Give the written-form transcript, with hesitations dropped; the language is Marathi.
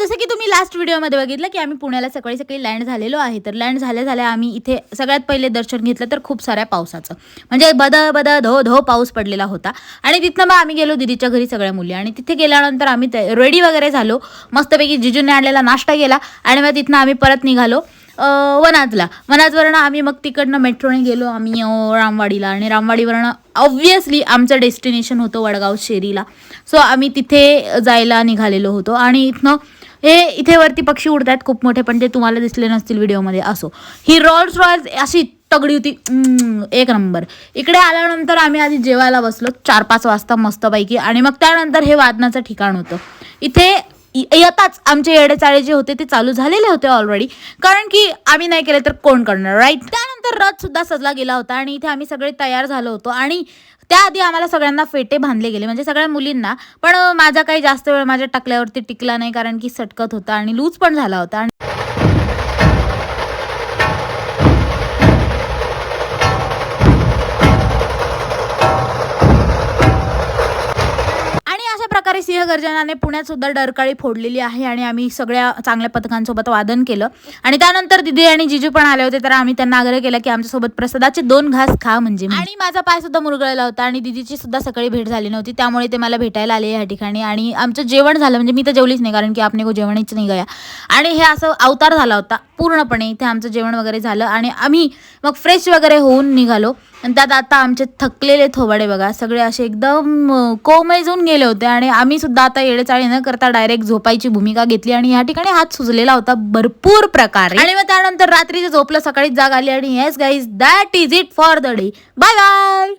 जसं की तुम्ही लास्ट व्हिडिओमध्ये बघितलं की आम्ही पुण्याला सकाळी सकाळी लँड झालेलो आहे. तर लँड झाल्या आम्ही इथे सगळ्यात पहिले दर्शन घेतलं तर खूप साऱ्या पावसाचं, म्हणजे बद बद धो धो पाऊस पडलेला होता. आणि तिथनं मग आम्ही गेलो दीदीच्या घरी सगळ्या मुली, आणि तिथे गेल्यानंतर आम्ही रेडी वगैरे झालो. मस्तपैकी जिजूने आणलेला नाश्ता केला आणि मग तिथनं आम्ही परत निघालो वनाजवरनं. आम्ही मग तिकडनं मेट्रोने गेलो आम्ही रामवाडीला, आणि रामवाडीवरनं ऑब्व्हियसली आमचं डेस्टिनेशन होतं वडगाव शेरीला. सो आम्ही तिथे जायला निघालेलो होतो. आणि इथे वरती पक्षी उडतात खूप मोठे, पण ते तुम्हाला दिसले नसतील व्हिडिओमध्ये. असो, ही रोल्स रॉयल्स अशी तगडी होती, एक नंबर. इकडे आल्यानंतर आम्ही आधी जेवायला बसलो 4-5 वाजता मस्तपैकी, आणि मग त्यानंतर हे वादनाचं ठिकाण होतं. इथे येताच आमचे येडेचाळे जे होते ते चालू झालेले होते ऑलरेडी, कारण की आम्ही नाही केले तर कोण करणार, राईट. त्यानंतर रथ सुद्धा सजला गेला होता आणि इथे आम्ही सगळे तयार झालो होतो. आणि त्याआधी आम्हाला सगळ्यांना फेटे बांधले गेले, म्हणजे सगळ्या मुलींना. पण माझा काही जास्त वेळ माझ्या टकल्यावरती टिकला नाही, कारण की सटकत होता आणि लूज पण झाला होता. प्रकारे सिंहगर्जनाने पुण्यात सुद्धा डरकाळी फोडलेली आहे. आणि आम्ही सगळ्या चांगल्या पथकांसोबत वादन केलं. आणि त्यानंतर दिदी आणि जिजू पण आले होते, तर आम्ही त्यांना आग्रह केला की आमच्यासोबत प्रसादाचे 2 घास खा म्हणजे. आणि माझा पाय सुद्धा मुरगळला होता, आणि दिदीची सुद्धा सकाळी भेट झाली नव्हती, त्यामुळे ते मला भेटायला आले या ठिकाणी. आणि आमचं जेवण झालं, म्हणजे मी तर जेवलीच नाही, कारण की आपने को जेवणच नाही गया. आणि हे असं अवतार झाला होता पूर्णपणे. इथे आमचं जेवण वगैरे झालं आणि आम्ही मग फ्रेश वगैरे होऊन निघालो. आणि त्यात आता आमचे थकलेले थोबाडे बघा, सगळे असे एकदम कोमैजून गेले होते. आणि आम्ही सुद्धा आता येडेचाळी न करता डायरेक्ट झोपायची भूमिका घेतली, आणि या ठिकाणी हात सुजलेला होता भरपूर प्रकारे. आणि मग त्यानंतर रात्रीचं झोपलं, सकाळीच जाग आली. आणि yes guys, that is it for the day. Bye bye.